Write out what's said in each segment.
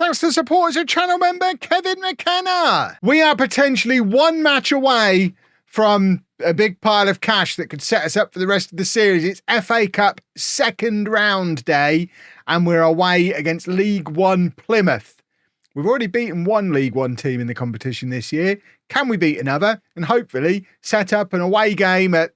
thanks to the support as a channel member, Kevin McKenna. We are potentially one match away from a big pile of cash that could set us up for the rest of the series. It's FA Cup second round day, and we're away against League One Plymouth. We've already beaten one League One team in the competition this year. Can we beat another? And hopefully set up an away game at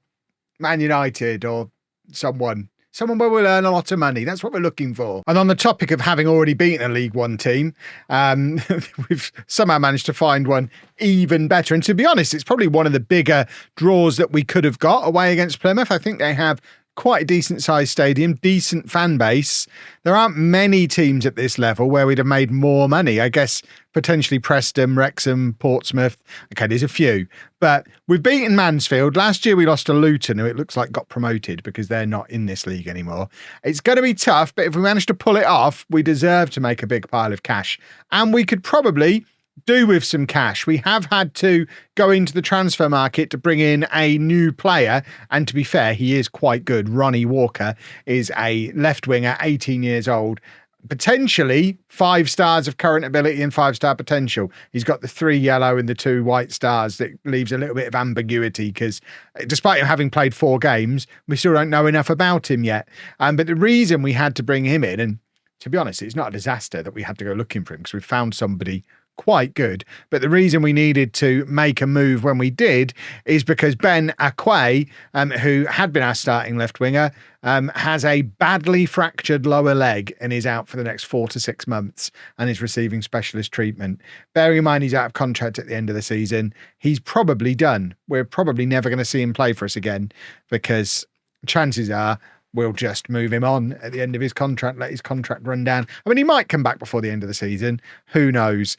Man United or someone where we'll earn a lot of money. That's what we're looking for. And on the topic of having already beaten a League One team, we've somehow managed to find one even better. And to be honest, it's probably one of the bigger draws that we could have got away against Plymouth. I think they have quite a decent sized stadium, decent fan base. There aren't many teams at this level where we'd have made more money. I guess potentially Preston, Wrexham, Portsmouth. Okay, there's a few. But we've beaten Mansfield. Last year we lost to Luton, who it looks like got promoted because they're not in this league anymore. It's going to be tough, but if we manage to pull it off, we deserve to make a big pile of cash. And we could probably do with some cash. We have had to go into the transfer market to bring in a new player, and to be fair, he is quite good. Ronnie Walker is a left winger, 18 years old, potentially 5 stars of current ability and 5-star potential. He's got the 3 yellow and the 2 white stars. That leaves a little bit of ambiguity because despite him having played 4 games, we still don't know enough about him yet. But the reason we had to bring him in, and to be honest, it's not a disaster that we had to go looking for him because we found somebody quite good. But the reason we needed to make a move when we did is because Ben Akwe, who had been our starting left winger, has a badly fractured lower leg and is out for the next 4 to 6 months and is receiving specialist treatment. Bearing in mind he's out of contract at the end of the season, he's probably done. We're probably never going to see him play for us again because chances are we'll just move him on at the end of his contract, let his contract run down. I mean, he might come back before the end of the season. Who knows?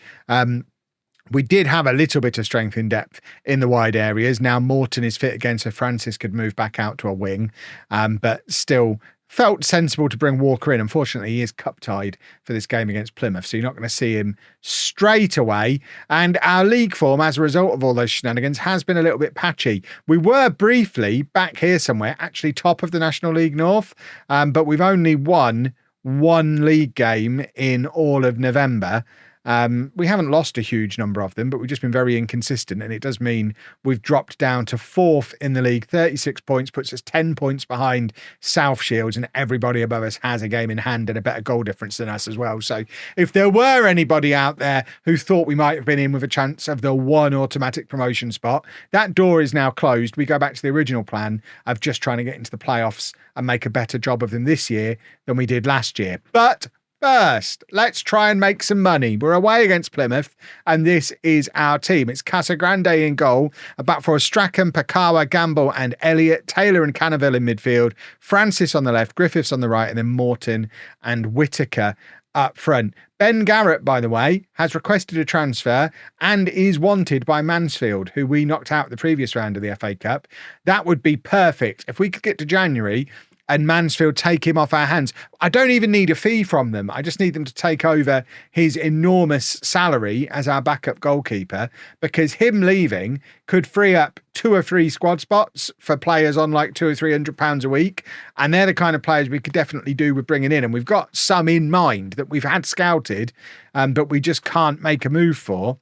We did have a little bit of strength in depth in the wide areas. Now Morton is fit again, so Francis could move back out to a wing, but still felt sensible to bring Walker in. Unfortunately, he is cup-tied for this game against Plymouth, so you're not going to see him straight away. And our league form, as a result of all those shenanigans, has been a little bit patchy. We were briefly back here somewhere, actually top of the National League North, but we've only won 1 league game in all of November. We haven't lost a huge number of them, but we've just been very inconsistent, and it does mean we've dropped down to 4th in the league. 36 points puts us 10 points behind South Shields, and everybody above us has a game in hand and a better goal difference than us as well. So if there were anybody out there who thought we might have been in with a chance of the 1 automatic promotion spot, that door is now closed. We go back to the original plan of just trying to get into the playoffs and make a better job of them this year than we did last year. But first, let's try and make some money. We're away against Plymouth, and this is our team. It's Casagrande in goal, a back four of Strachan, Pakawa, Gamble and Elliott, Taylor and Cannaville in midfield, Francis on the left, Griffiths on the right, and then Morton and Whittaker up front. Ben Garrett, by the way, has requested a transfer and is wanted by Mansfield, who we knocked out the previous round of the FA Cup. That would be perfect. If we could get to January and Mansfield take him off our hands. I don't even need a fee from them. I just need them to take over his enormous salary as our backup goalkeeper, because him leaving could free up 2 or 3 squad spots for players on like £200 or £300 a week. And they're the kind of players we could definitely do with bringing in. And we've got some in mind that we've had scouted, but we just can't make a move for.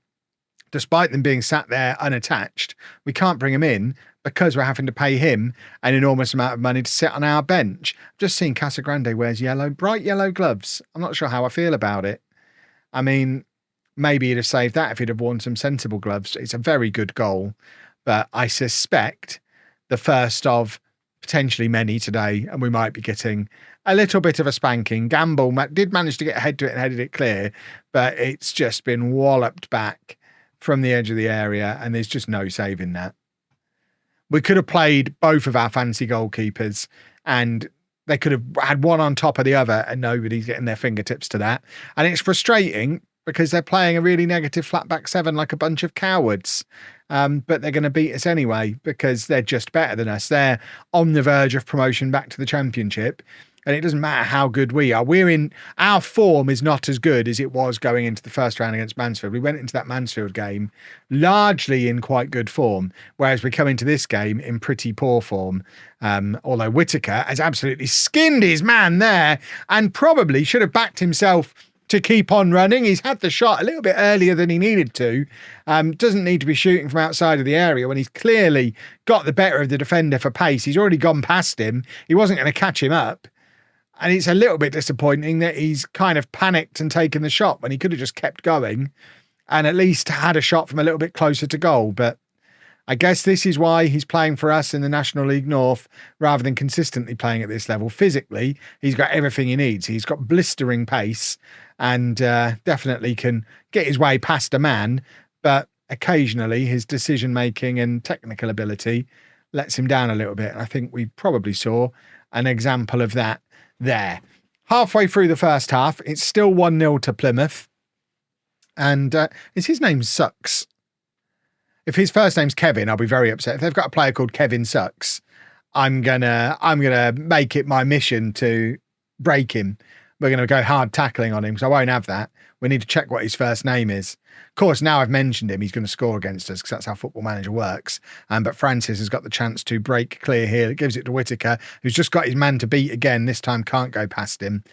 Despite them being sat there unattached, we can't bring him in because we're having to pay him an enormous amount of money to sit on our bench. I've just seen Casagrande wears bright yellow gloves. I'm not sure how I feel about it. I mean, maybe he'd have saved that if he'd have worn some sensible gloves. It's a very good goal, but I suspect the first of potentially many today, and we might be getting a little bit of a spanking. Gamble did manage to get ahead to it and headed it clear, but it's just been walloped back from the edge of the area, and there's just no saving that. We could have played both of our fancy goalkeepers and they could have had one on top of the other, and nobody's getting their fingertips to that. And it's frustrating because they're playing a really negative flat back 7 like a bunch of cowards. But they're going to beat us anyway because they're just better than us. They're on the verge of promotion back to the Championship. And it doesn't matter how good we are. Our form is not as good as it was going into the first round against Mansfield. We went into that Mansfield game largely in quite good form, whereas we come into this game in pretty poor form. Although Whittaker has absolutely skinned his man there and probably should have backed himself to keep on running. He's had the shot a little bit earlier than he needed to. Doesn't need to be shooting from outside of the area when he's clearly got the better of the defender for pace. He's already gone past him. He wasn't going to catch him up. And it's a little bit disappointing that he's kind of panicked and taken the shot when he could have just kept going and at least had a shot from a little bit closer to goal. But I guess this is why he's playing for us in the National League North rather than consistently playing at this level. Physically, he's got everything he needs. He's got blistering pace and definitely can get his way past a man. But occasionally his decision-making and technical ability lets him down a little bit. And I think we probably saw an example of that there. Halfway through the first half, it's still 1-0 to Plymouth. And is his name Sucks? If his first name's Kevin, I'll be very upset. If they've got a player called Kevin Sucks, I'm gonna make it my mission to break him. We're gonna go hard tackling on him because I won't have that. We need to check what his first name is. Of course, now I've mentioned him, he's going to score against us because that's how Football Manager works. But Francis has got the chance to break clear here. It gives it to Whittaker, who's just got his man to beat again. This time can't go past him.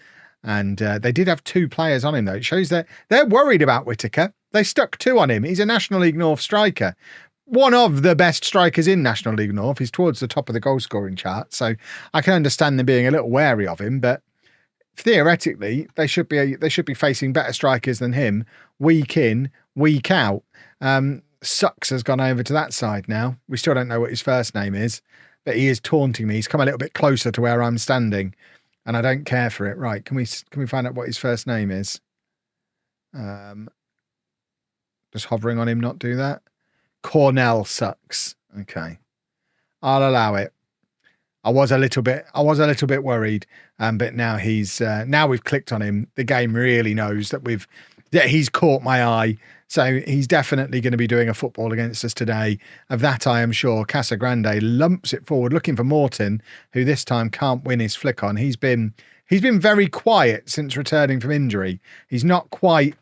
And they did have 2 players on him, though. It shows that they're worried about Whittaker. They stuck 2 on him. He's a National League North striker. One of the best strikers in National League North. He's towards the top of the goal scoring chart. So I can understand them being a little wary of him, but theoretically they should be facing better strikers than him week in, week out. Sucks has gone over to that side now. We still don't know what his first name is, but he is taunting me. He's come a little bit closer to where I'm standing and I don't care for it. Right. Can we find out what his first name is? Just hovering on him, not do that. Cornell Sucks. Okay. I'll allow it. I was a little bit worried. But now now we've clicked on him. The game really knows that he's caught my eye. So he's definitely going to be doing a football against us today. Of that, I am sure. Casagrande lumps it forward, looking for Morton, who this time can't win his flick on. He's been very quiet since returning from injury. He's not quite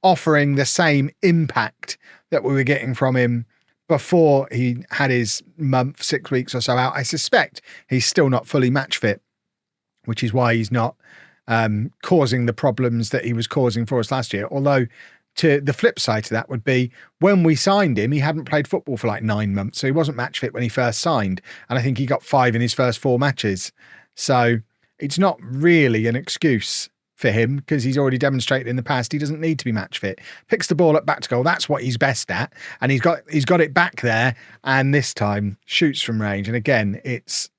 offering the same impact that we were getting from him before he had his month, 6 weeks or so out. I suspect he's still not fully match fit, which is why he's not causing the problems that he was causing for us last year. Although to the flip side to that would be when we signed him, he hadn't played football for like 9 months. So he wasn't match fit when he first signed. And I think he got 5 in his first 4 matches. So it's not really an excuse for him because he's already demonstrated in the past he doesn't need to be match fit. Picks the ball up back to goal. That's what he's best at. And he's got it back there. And this time shoots from range. And again, it's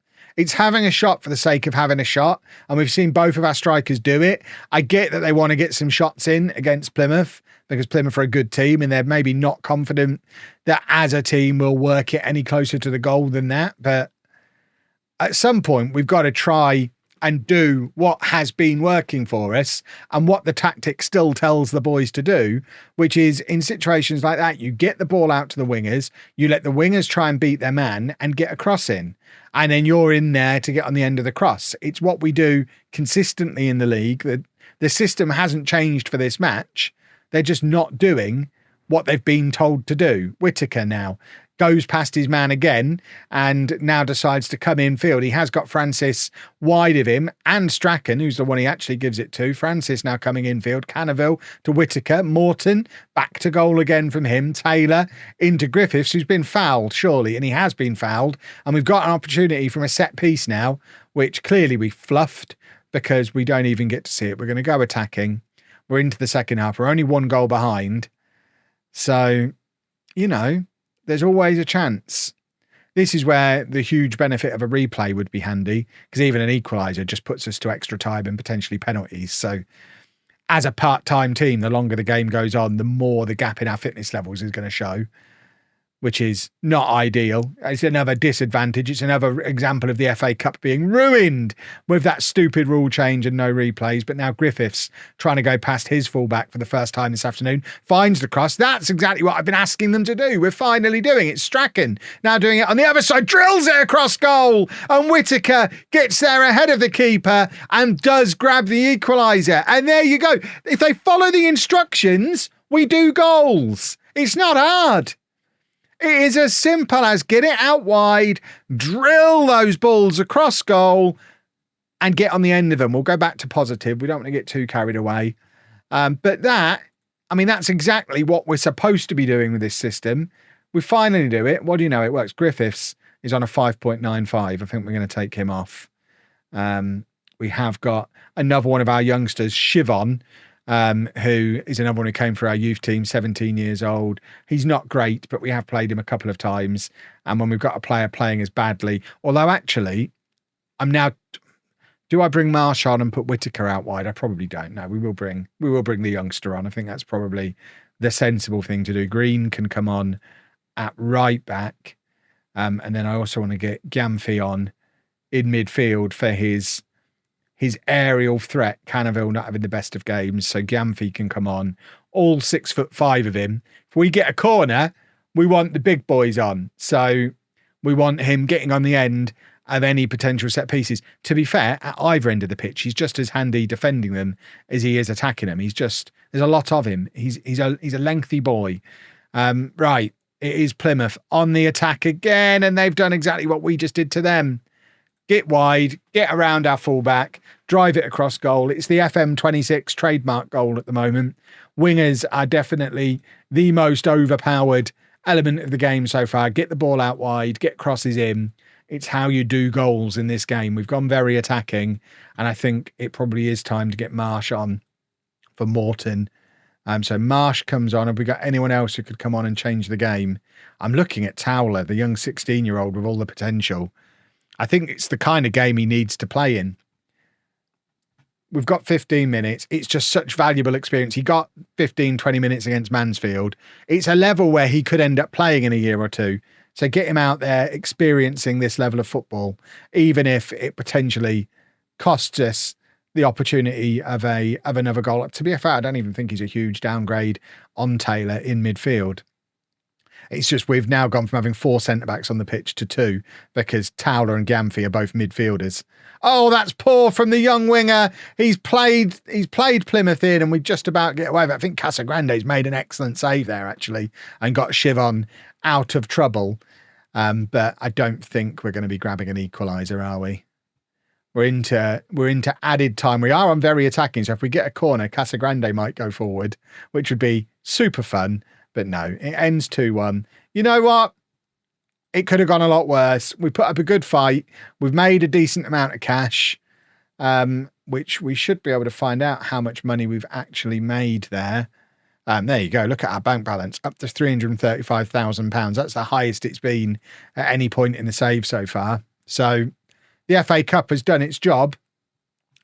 having a shot for the sake of having a shot. And we've seen both of our strikers do it. I get that they want to get some shots in against Plymouth because Plymouth are a good team and they're maybe not confident that as a team we'll work it any closer to the goal than that. But at some point we've got to try and do what has been working for us and what the tactic still tells the boys to do, which is in situations like that, you get the ball out to the wingers, you let the wingers try and beat their man and get a cross in. And then you're in there to get on the end of the cross. It's what we do consistently in the league. The system hasn't changed for this match. They're just not doing what they've been told to do. Whittaker now goes past his man again and now decides to come in field. He has got Francis wide of him and Strachan, who's the one he actually gives it to. Francis now coming in field. Canaville to Whittaker. Morton back to goal again from him. Taylor into Griffiths, who's been fouled, surely, and he has been fouled. And we've got an opportunity from a set piece now, which clearly we fluffed because we don't even get to see it. We're going to go attacking. We're into the second half. We're only 1 goal behind. So, there's always a chance. This is where the huge benefit of a replay would be handy because even an equaliser just puts us to extra time and potentially penalties. So as a part-time team, the longer the game goes on, the more the gap in our fitness levels is going to show, which is not ideal. It's another disadvantage. It's another example of the FA Cup being ruined with that stupid rule change and no replays. But now Griffiths trying to go past his fullback for the first time this afternoon, finds the cross. That's exactly what I've been asking them to do. We're finally doing it. Strachan now doing it on the other side, drills it across goal, and Whittaker gets there ahead of the keeper and does grab the equaliser. And there you go. If they follow the instructions, we do goals. It's not hard. It is as simple as get it out wide, drill those balls across goal and get on the end of them. We'll go back to positive. We don't want to get too carried away. But that's exactly what we're supposed to be doing with this system. We finally do it. What do you know? It works. Griffiths is on a 5.95. I think we're going to take him off. We have got another one of our youngsters, Shivon, who is another one who came for our youth team, 17 years old. He's not great, but we have played him a couple of times. And when we've got a player playing as badly, although actually, do I bring Marsh on and put Whittaker out wide? I probably don't. No, we will bring the youngster on. I think that's probably the sensible thing to do. Green can come on at right back. And then I also want to get Gamfi on in midfield for his aerial threat. Cannaville not having the best of games, so Gamfi can come on. All 6'5" of him. If we get a corner, we want the big boys on. So we want him getting on the end of any potential set pieces. To be fair, at either end of the pitch, he's just as handy defending them as he is attacking them. There's a lot of him. He's a lengthy boy. Right, it is Plymouth on the attack again, and they've done exactly what we just did to them. Get wide, get around our fullback, drive it across goal. It's the FM26 trademark goal at the moment. Wingers are definitely the most overpowered element of the game so far. Get the ball out wide, get crosses in. It's how you do goals in this game. We've gone very attacking, and I think it probably is time to get Marsh on for Morton. So Marsh comes on. Have we got anyone else who could come on and change the game? I'm looking at Towler, the young 16-year-old with all the potential. I think it's the kind of game he needs to play in. We've got 15 minutes. It's just such valuable experience. He got 15, 20 minutes against Mansfield. It's a level where he could end up playing in a year or two. So get him out there experiencing this level of football, even if it potentially costs us the opportunity of another goal. To be fair, I don't even think he's a huge downgrade on Taylor in midfield. It's just we've now gone from having 4 centre-backs on the pitch to 2 because Towler and Gamfi are both midfielders. Oh, that's poor from the young winger. He's played Plymouth in and we just about get away with it. I think Casagrande's made an excellent save there, actually, and got Shivon out of trouble. But I don't think we're going to be grabbing an equaliser, are we? We're into added time. We are on very attacking, so if we get a corner, Casagrande might go forward, which would be super fun. But no, it ends 2-1. You know what? It could have gone a lot worse. We put up a good fight. We've made a decent amount of cash, which we should be able to find out how much money we've actually made there. There you go. Look at our bank balance, up to £335,000. That's the highest it's been at any point in the save so far. So the FA Cup has done its job.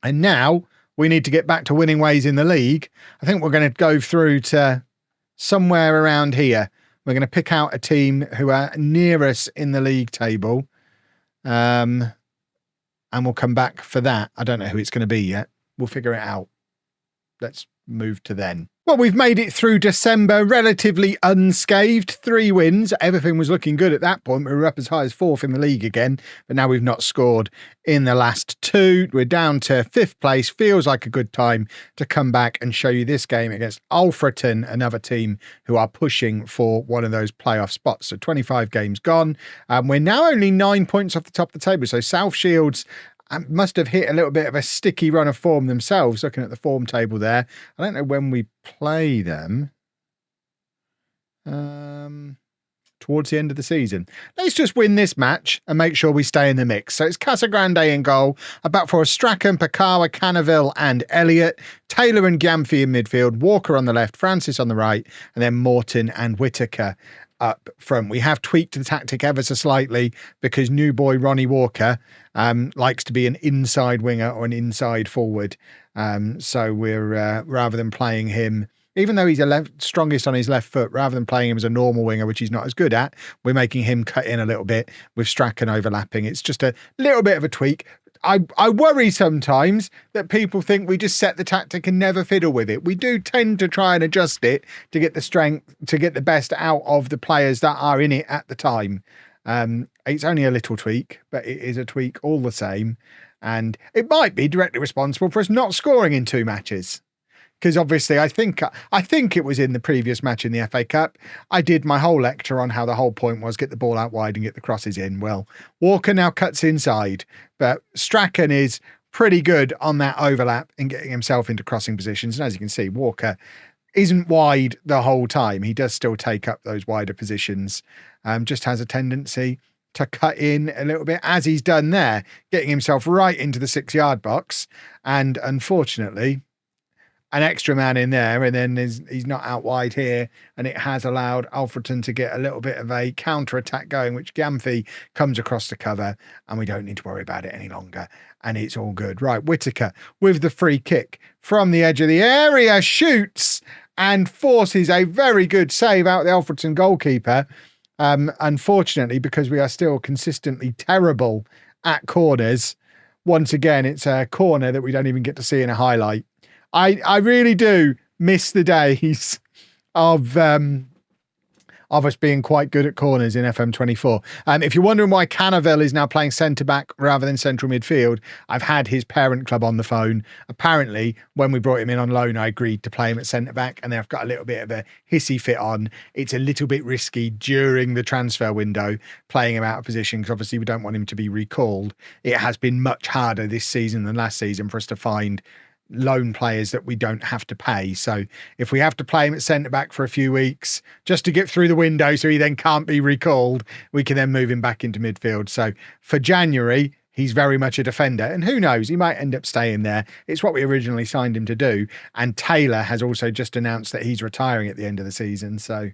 And now we need to get back to winning ways in the league. I think we're going to go through to somewhere around here. We're going to pick out a team who are near us in the league table. And we'll come back for that. I don't know who it's going to be yet. We'll figure it out. Let's move to then. Well, we've made it through December relatively unscathed. 3 wins. Everything was looking good at that point. We were up as high as 4th in the league again, but now we've not scored in the last 2. We're down to 5th place. Feels like a good time to come back and show you this game against Alfreton, another team who are pushing for one of those playoff spots. So 25 games gone. We're now only 9 points off the top of the table. So South Shields must have hit a little bit of a sticky run of form themselves, looking at the form table there. I don't know when we play them. Towards the end of the season. Let's just win this match and make sure we stay in the mix. So it's Casagrande in goal, about for Strachan, Pakawa, Cannaville and Elliott, Taylor and Gamfi in midfield, Walker on the left, Francis on the right, and then Morton and Whittaker up front. We have tweaked the tactic ever so slightly because new boy Ronnie Walker likes to be an inside winger or an inside forward. So we're rather than playing him, even though he's strongest on his left foot, rather than playing him as a normal winger, which he's not as good at, we're making him cut in a little bit with Strachan overlapping. It's just a little bit of a tweak. I worry sometimes that people think we just set the tactic and never fiddle with it. We do tend to try and adjust it to get the strength, to get the best out of the players that are in it at the time. It's only a little tweak, but it is a tweak all the same. And it might be directly responsible for us not scoring in 2 matches. Because obviously I think it was in the previous match in the FA Cup. I did my whole lecture on how the whole point was get the ball out wide and get the crosses in. Well, Walker now cuts inside, but Strachan is pretty good on that overlap and getting himself into crossing positions. And as you can see, Walker isn't wide the whole time. He does still take up those wider positions, just has a tendency to cut in a little bit, as he's done there, getting himself right into the 6-yard box. And unfortunately, an extra man in there, and then he's not out wide here, and it has allowed Alfreton to get a little bit of a counter-attack going, which Gamfi comes across to cover, and we don't need to worry about it any longer, and it's all good. Right, Whittaker with the free kick from the edge of the area, shoots and forces a very good save out the Alfreton goalkeeper. Unfortunately, because we are still consistently terrible at corners, once again, it's a corner that we don't even get to see in a highlight. I really do miss the days of us being quite good at corners in FM24. If you're wondering why Canaville is now playing centre-back rather than central midfield, I've had his parent club on the phone. Apparently, when we brought him in on loan, I agreed to play him at centre-back, and they've got a little bit of a hissy fit on. It's a little bit risky during the transfer window, playing him out of position, because obviously we don't want him to be recalled. It has been much harder this season than last season for us to find loan players that we don't have to pay. So if we have to play him at centre back for a few weeks just to get through the window so he then can't be recalled, we can then move him back into midfield. So for January, he's very much a defender, and who knows, he might end up staying there. It's what we originally signed him to do. And Taylor has also just announced that he's retiring at the end of the season. So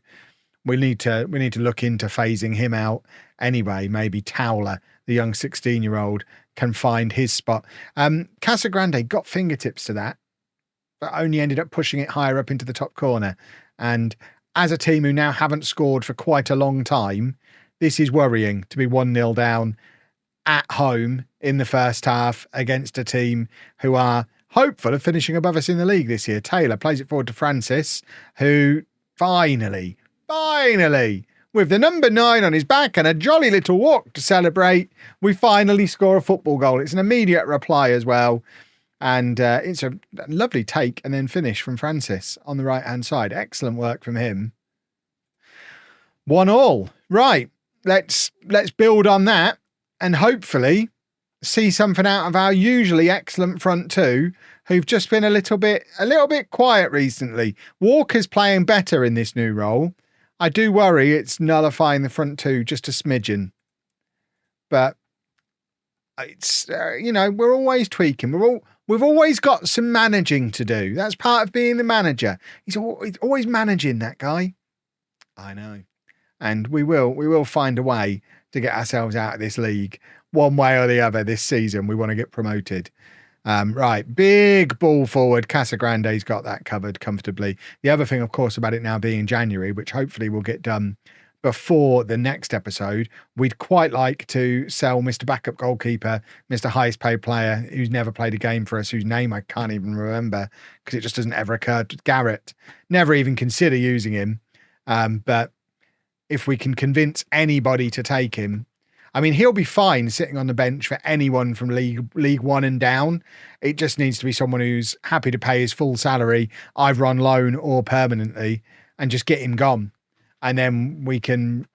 we need to look into phasing him out anyway. Maybe Towler, the young 16-year-old, can find his spot. Casagrande got fingertips to that, but only ended up pushing it higher up into the top corner. And as a team who now haven't scored for quite a long time, this is worrying, to be 1-0 down at home in the first half against a team who are hopeful of finishing above us in the league this year. Taylor plays it forward to Francis, who finally, with the number 9 on his back and a jolly little walk to celebrate, we finally score a football goal. It's an immediate reply as well. And it's a lovely take and then finish from Francis on the right-hand side. Excellent work from him. 1-1. Right, let's build on that and hopefully see something out of our usually excellent front two, who've just been a little bit quiet recently. Walker's playing better in this new role. I do worry it's nullifying the front two just a smidgen. But it's, we're always tweaking. We've always got some managing to do. That's part of being the manager. He's always managing, that guy. I know. And we will find a way to get ourselves out of this league one way or the other this season. We want to get promoted. Right, big ball forward. Casagrande's got that covered comfortably. The other thing, of course, about it now being January, which hopefully will get done before the next episode, we'd quite like to sell Mr. Backup Goalkeeper, Mr. Highest Paid Player, who's never played a game for us, whose name I can't even remember because it just doesn't ever occur to Garrett. Never even consider using him. But if we can convince anybody to take him, I mean, he'll be fine sitting on the bench for anyone from League One and down. It just needs to be someone who's happy to pay his full salary, either on loan or permanently, and just get him gone. And then we can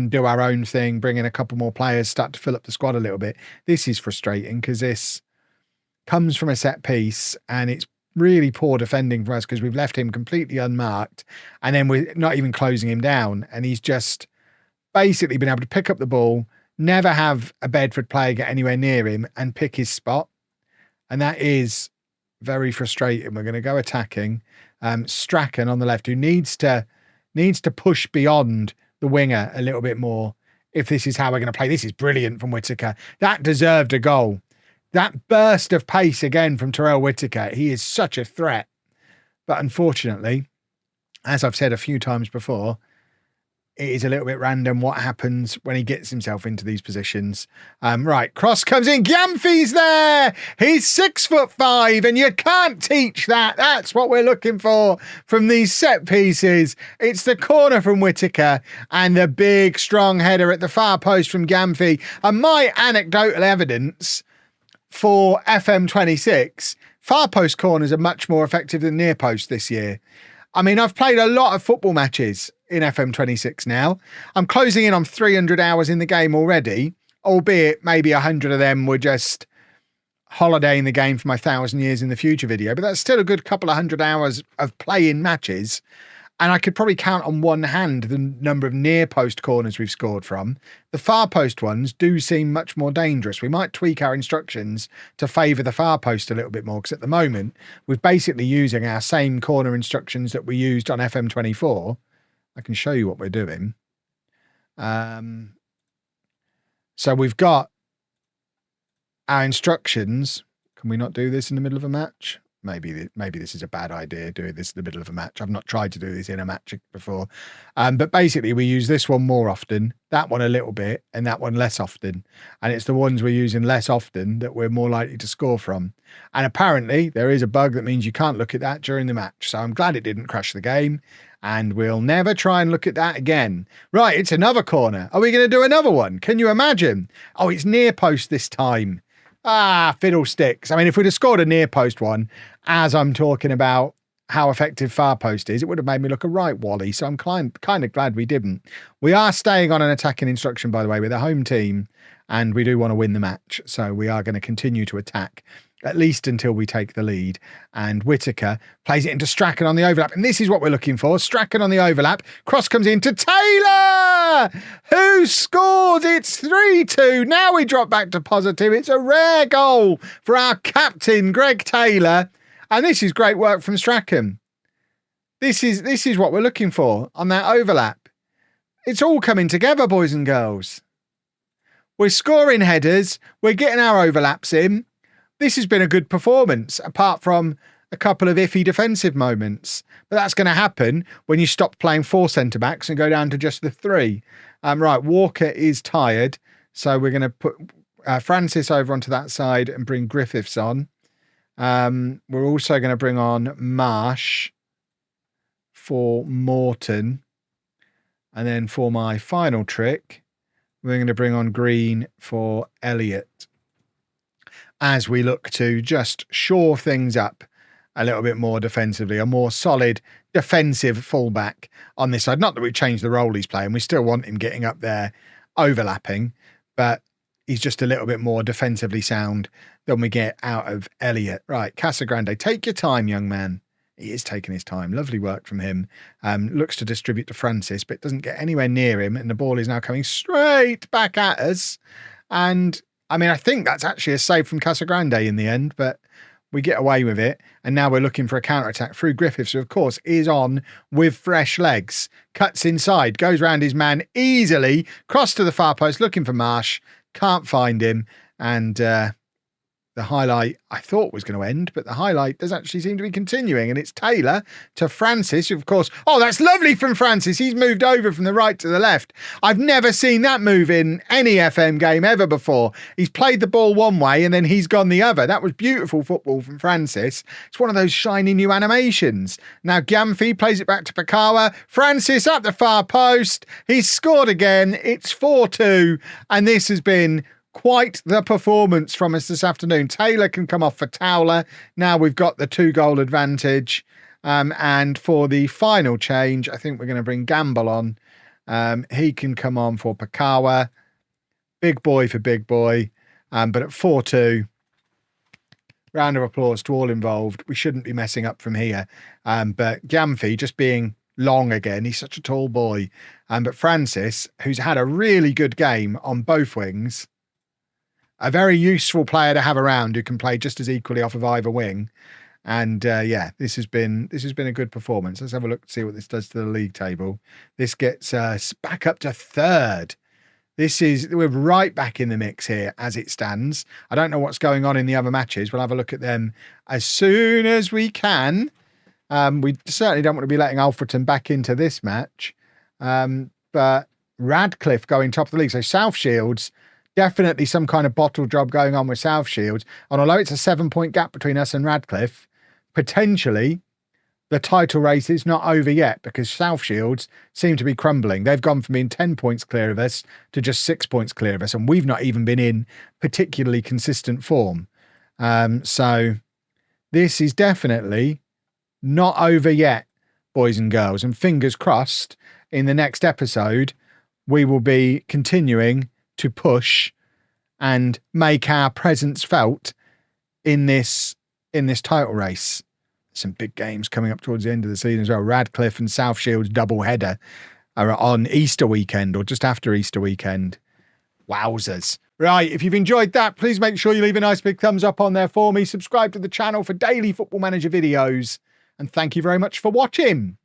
do our own thing, bring in a couple more players, start to fill up the squad a little bit. This is frustrating because this comes from a set piece and it's really poor defending for us because we've left him completely unmarked and then we're not even closing him down. And he's just basically been able to pick up the ball, never have a Bedford player get anywhere near him and pick his spot. And that is very frustrating. We're going to go attacking. Strachan on the left, who needs to push beyond the winger a little bit more if this is how we're going to play. This is brilliant from Whittaker. That deserved a goal. That burst of pace again from Terrell Whittaker. He is such a threat. But unfortunately, as I've said a few times before, it is a little bit random what happens when he gets himself into these positions. Right, cross comes in. Gyamfi's there. He's 6'5", and you can't teach that. That's what we're looking for from these set pieces. It's the corner from Whittaker and the big, strong header at the far post from Gyamfi. And my anecdotal evidence for FM26, far post corners are much more effective than near post this year. I mean, I've played a lot of football matches in FM26 now. I'm closing in on 300 hours in the game already, albeit maybe 100 of them were just holidaying the game for my 1,000 years in the future video, but that's still a good couple of 100 hours of playing matches. And I could probably count on one hand the number of near post corners we've scored from. The far post ones do seem much more dangerous. We might tweak our instructions to favour the far post a little bit more, because at the moment we're basically using our same corner instructions that we used on FM24. I can show you what we're doing. So we've got our instructions. Can we not do this in the middle of a match? Maybe this is a bad idea, doing this in the middle of a match. I've not tried to do this in a match before. But basically, we use this one more often, that one a little bit, and that one less often. And it's the ones we're using less often that we're more likely to score from. And apparently, there is a bug that means you can't look at that during the match. So I'm glad it didn't crash the game. And we'll never try and look at that again. Right, it's another corner. Are we going to do another one? Can you imagine? Oh, it's near post this time. Ah, fiddlesticks. I mean, if we'd have scored a near post one, as I'm talking about how effective far post is, it would have made me look a right wally. So I'm kind of glad we didn't. We are staying on an attacking instruction, by the way, with a home team, and we do want to win the match. So we are going to continue to attack, at least until we take the lead. And Whittaker plays it into Strachan on the overlap. And this is what we're looking for. Strachan on the overlap. Cross comes into Taylor, who scores. It's 3-2. Now we drop back to positive. It's a rare goal for our captain, Greg Taylor. And this is great work from Strachan. This is what we're looking for on that overlap. It's all coming together, boys and girls. We're scoring headers. We're getting our overlaps in. This has been a good performance, apart from a couple of iffy defensive moments. But that's going to happen when you stop playing 4 centre-backs and go down to just the 3. Right, Walker is tired, so we're going to put Francis over onto that side and bring Griffiths on. We're also going to bring on Marsh for Morton. And then for my final trick, we're going to bring on Green for Elliott, as we look to just shore things up a little bit more defensively, a more solid defensive fullback on this side. Not that we've changed the role he's playing. We still want him getting up there overlapping, but he's just a little bit more defensively sound than we get out of Elliott. Right, Casagrande, take your time, young man. He is taking his time. Lovely work from him. Looks to distribute to Francis, but doesn't get anywhere near him, and the ball is now coming straight back at us. And I mean, I think that's actually a save from Casagrande in the end, but we get away with it. And now we're looking for a counter-attack through Griffiths, who, of course, is on with fresh legs. Cuts inside, goes round his man easily, cross to the far post, looking for Marsh. Can't find him. And the highlight I thought was going to end, but the highlight does actually seem to be continuing. And it's Taylor to Francis, who, of course, oh, that's lovely from Francis. He's moved over from the right to the left. I've never seen that move in any FM game ever before. He's played the ball one way and then he's gone the other. That was beautiful football from Francis. It's one of those shiny new animations. Now Gyamfi plays it back to Pakawa. Francis up the far post. He's scored again. It's 4-2. And this has been quite the performance from us this afternoon. Taylor can come off for Towler. Now we've got the 2-goal advantage. And for the final change, I think we're going to bring Gamble on. He can come on for Pakawa. Big boy for big boy. But at 4-2, round of applause to all involved. We shouldn't be messing up from here. But Gyamfi just being long again. He's such a tall boy. But Francis, who's had a really good game on both wings, a very useful player to have around who can play just as equally off of either wing. And yeah, this has been a good performance. Let's have a look, see what this does to the league table. This gets us back up to 3rd. We're right back in the mix here as it stands. I don't know what's going on in the other matches. We'll have a look at them as soon as we can. We certainly don't want to be letting Alfreton back into this match. But Radcliffe going top of the league. So South Shields, definitely some kind of bottle job going on with South Shields. And although it's a 7-point gap between us and Radcliffe, potentially the title race is not over yet, because South Shields seem to be crumbling. They've gone from being 10 points clear of us to just 6 points clear of us. And we've not even been in particularly consistent form. So this is definitely not over yet, boys and girls. And fingers crossed, in the next episode, we will be continuing to push and make our presence felt in this title race. Some big games coming up towards the end of the season as well. Radcliffe and South Shields double header are on Easter weekend or just after Easter weekend. Wowzers. Right, if you've enjoyed that, please make sure you leave a nice big thumbs up on there for me. Subscribe to the channel for daily Football Manager videos. And thank you very much for watching.